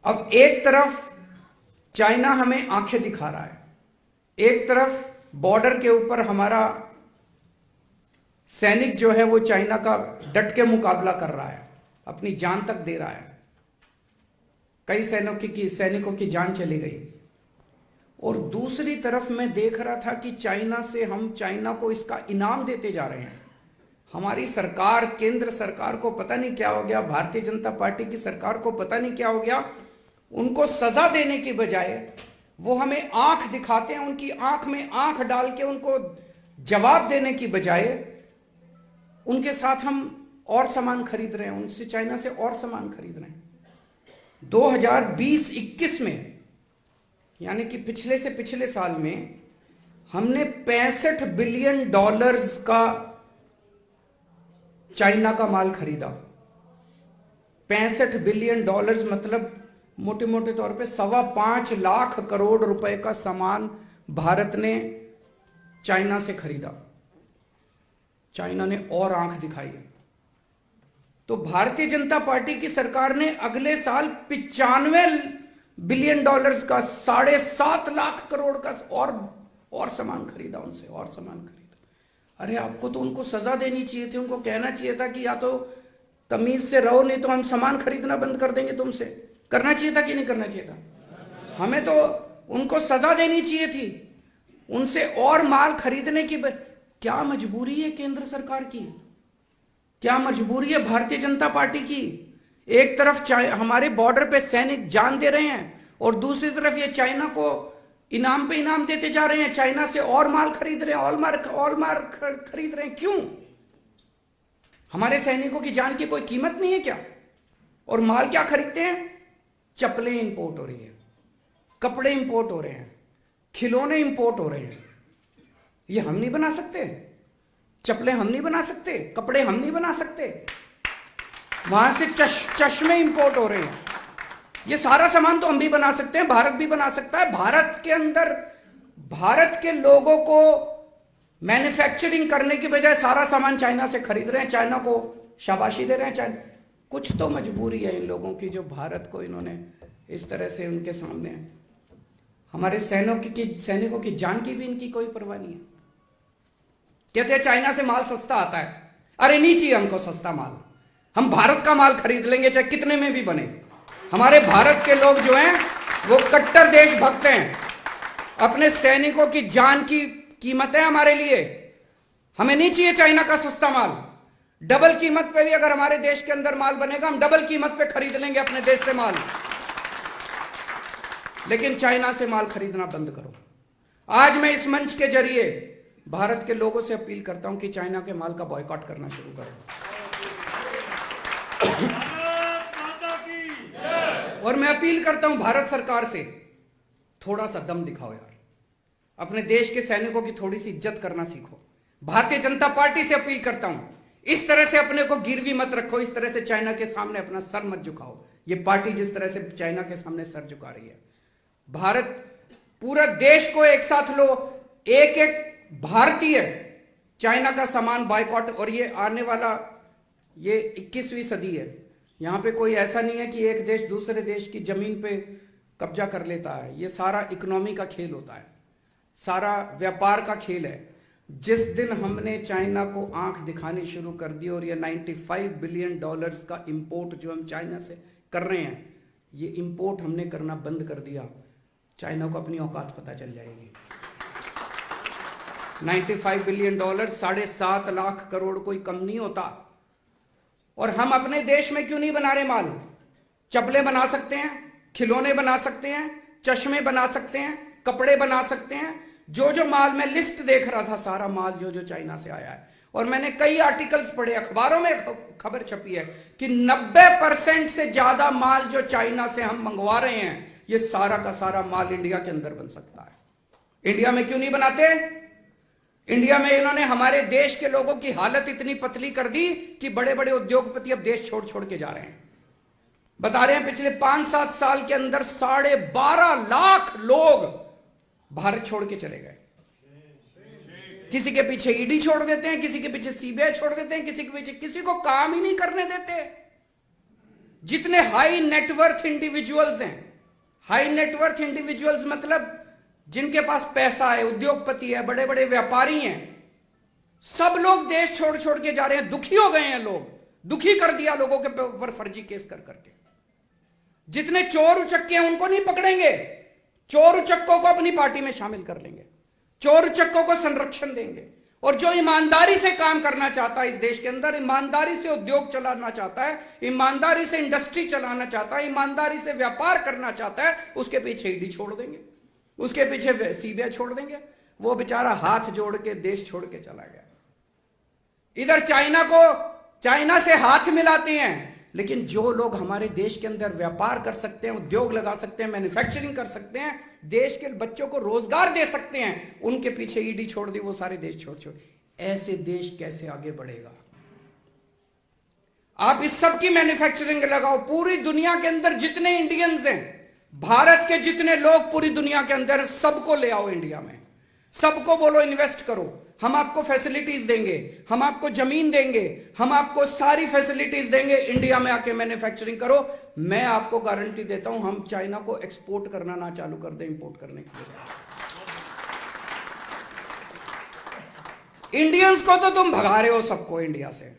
अब एक तरफ चाइना हमें आंखें दिखा रहा है, एक तरफ बॉर्डर के ऊपर हमारा सैनिक जो है वो चाइना का डट के मुकाबला कर रहा है, अपनी जान तक दे रहा है। कई सैनिकों की जान चली गई। और दूसरी तरफ मैं देख रहा था कि हम चाइना को इसका इनाम देते जा रहे हैं। हमारी सरकार, केंद्र सरकार को पता नहीं क्या हो गया, भारतीय जनता पार्टी की सरकार को पता नहीं क्या हो गया, उनको सजा देने की बजाय वो हमें आंख दिखाते हैं, उनकी आंख में आंख डाल के उनको जवाब देने की बजाय उनके साथ हम और सामान खरीद रहे हैं, उनसे, चाइना से और सामान खरीद रहे हैं। 2020-21 में, यानी कि पिछले से पिछले साल में, हमने $65 बिलियन का चाइना का माल खरीदा। $65 बिलियन मतलब मोटे मोटे तौर पे 5.25 लाख करोड़ रुपए का सामान भारत ने चाइना से खरीदा। चाइना ने और आंख दिखाई। तो भारतीय जनता पार्टी की सरकार ने अगले साल $95 बिलियन का, 7.5 लाख करोड़ का और सामान खरीदा उनसे, और सामान खरीदा। अरे आपको तो उनको सजा देनी चाहिए थी, उनको कहना चाहिए था कि या तो तमीज से रहो, नहीं तो हम सामान खरीदना बंद कर देंगे तुमसे। करना चाहिए था कि नहीं करना चाहिए था? हमें तो उनको सजा देनी चाहिए थी, उनसे और माल खरीदने की। क्या मजबूरी है केंद्र सरकार की, क्या मजबूरी है भारतीय जनता पार्टी की? एक तरफ हमारे बॉर्डर पे सैनिक जान दे रहे हैं और दूसरी तरफ ये चाइना को इनाम पे इनाम देते जा रहे हैं, चाइना से और माल खरीद रहे हैं, और माल खरीद रहे हैं। क्यों? हमारे सैनिकों की जान की कोई कीमत नहीं है क्या? और माल क्या खरीदते हैं? चप्पलें इंपोर्ट हो रही है, कपड़े इंपोर्ट हो रहे हैं, खिलौने इंपोर्ट हो रहे हैं। ये हम नहीं बना सकते? चप्पलें हम नहीं बना सकते? कपड़े हम नहीं बना सकते? वहां से चश्मे इंपोर्ट हो रहे हैं। ये सारा सामान तो हम भी बना सकते हैं, भारत भी बना सकता है। भारत के अंदर भारत के लोगों को मैन्युफैक्चरिंग करने की बजाय सारा सामान चाइना से खरीद रहे हैं, चाइना को शाबाशी दे रहे हैं। चाइना, कुछ तो मजबूरी है इन लोगों की, जो भारत को इन्होंने इस तरह से उनके सामने, हमारे सैनिकों की जान की भी इनकी कोई परवाह नहीं है। कहते हैं चाइना से माल सस्ता आता है। अरे नहीं चाहिए हमको सस्ता माल, हम भारत का माल खरीद लेंगे, चाहे कितने में भी बने। हमारे भारत के लोग जो हैं वो कट्टर देशभक्त हैं, अपने सैनिकों की जान की कीमत है हमारे लिए। हमें नहीं चाहिए चाइना का सस्ता माल। डबल कीमत पे भी अगर हमारे देश के अंदर माल बनेगा, हम डबल कीमत पे खरीद लेंगे अपने देश से माल। लेकिन चाइना से माल खरीदना बंद करो। आज मैं इस मंच के जरिए भारत के लोगों से अपील करता हूं कि चाइना के माल का बॉयकॉट करना शुरू करो। और मैं अपील करता हूं भारत सरकार से, थोड़ा सा दम दिखाओ यार, अपने देश के सैनिकों की थोड़ी सी इज्जत करना सीखो। भारतीय जनता पार्टी से अपील करता हूं, इस तरह से अपने को गिरवी मत रखो, इस तरह से चाइना के सामने अपना सर मत झुकाओ। ये पार्टी जिस तरह से चाइना के सामने सर झुका रही है, भारत, पूरा देश को एक साथ लो, एक एक भारतीय चाइना का सामान बायकॉट। और ये आने वाला, ये 21वीं सदी है, यहां पे कोई ऐसा नहीं है कि एक देश दूसरे देश की जमीन पे कब्जा कर लेता है। ये सारा इकोनॉमी का खेल होता है, सारा व्यापार का खेल है। जिस दिन हमने चाइना को आंख दिखानी शुरू कर दी और ये $95 बिलियन का इंपोर्ट जो हम चाइना से कर रहे हैं, ये इंपोर्ट हमने करना बंद कर दिया, चाइना को अपनी औकात पता चल जाएगी। $95 बिलियन, 7.5 लाख करोड़ कोई कम नहीं होता। और हम अपने देश में क्यों नहीं बना रहे माल? चप्पलें बना सकते हैं, खिलौने बना सकते हैं, चश्मे बना सकते हैं, कपड़े बना सकते हैं। जो माल, मैं लिस्ट देख रहा था, सारा माल जो चाइना से आया है। और मैंने कई आर्टिकल्स पढ़े, अखबारों में खबर छपी है कि 90% से ज्यादा माल जो चाइना से हम मंगवा रहे हैं, ये सारा का सारा माल इंडिया के अंदर बन सकता है। इंडिया में क्यों नहीं बनाते? इंडिया में इन्होंने हमारे देश के लोगों की हालत इतनी पतली कर दी कि बड़े बड़े उद्योगपति अब देश छोड़ छोड़ के जा रहे हैं। बता रहे हैं पिछले 5-7 साल के अंदर 12.5 लाख लोग भारत छोड़ के चले गए। किसी के पीछे ईडी छोड़ देते हैं, किसी के पीछे सीबीआई छोड़ देते हैं, किसी के पीछे, किसी को काम ही नहीं करने देते। जितने हाई नेटवर्थ इंडिविजुअल्स हैं, हाई नेटवर्थ इंडिविजुअल्स मतलब जिनके पास पैसा है, उद्योगपति है, बड़े बड़े व्यापारी हैं, सब लोग देश छोड़ छोड़ के जा रहे हैं। दुखी हो गए हैं लोग, दुखी कर दिया लोगों के ऊपर फर्जी केस कर करके। जितने चोर उचक्के हैं उनको नहीं पकड़ेंगे, चोर उचक्कों को अपनी पार्टी में शामिल कर लेंगे, चोर उचक्कों को संरक्षण देंगे। और जो ईमानदारी से काम करना चाहता है इस देश के अंदर, ईमानदारी से उद्योग चलाना चाहता है, ईमानदारी से इंडस्ट्री चलाना चाहता है, ईमानदारी से व्यापार करना चाहता है, उसके पीछे ईडी छोड़ देंगे, उसके पीछे सीबीआई छोड़ देंगे। वो बेचारा हाथ जोड़ के देश छोड़ के चला गया। इधर चाइना से हाथ मिलाते हैं, लेकिन जो लोग हमारे देश के अंदर व्यापार कर सकते हैं, उद्योग लगा सकते हैं, मैन्युफैक्चरिंग कर सकते हैं, देश के बच्चों को रोजगार दे सकते हैं, उनके पीछे ईडी छोड़ दी, वो सारे देश छोड़। ऐसे देश कैसे आगे बढ़ेगा? आप इस सब की मैन्युफैक्चरिंग लगाओ। पूरी दुनिया के अंदर जितने इंडियंस हैं, भारत के जितने लोग पूरी दुनिया के अंदर, सबको ले आओ इंडिया में, सबको बोलो इन्वेस्ट करो, हम आपको फैसिलिटीज देंगे, हम आपको जमीन देंगे, हम आपको सारी फैसिलिटीज देंगे, इंडिया में आके मैन्युफैक्चरिंग करो। मैं आपको गारंटी देता हूं, हम चाइना को एक्सपोर्ट करना ना चालू कर दें, इंपोर्ट करने के लिए। इंडियंस को तो तुम भगा रहे हो सबको इंडिया से।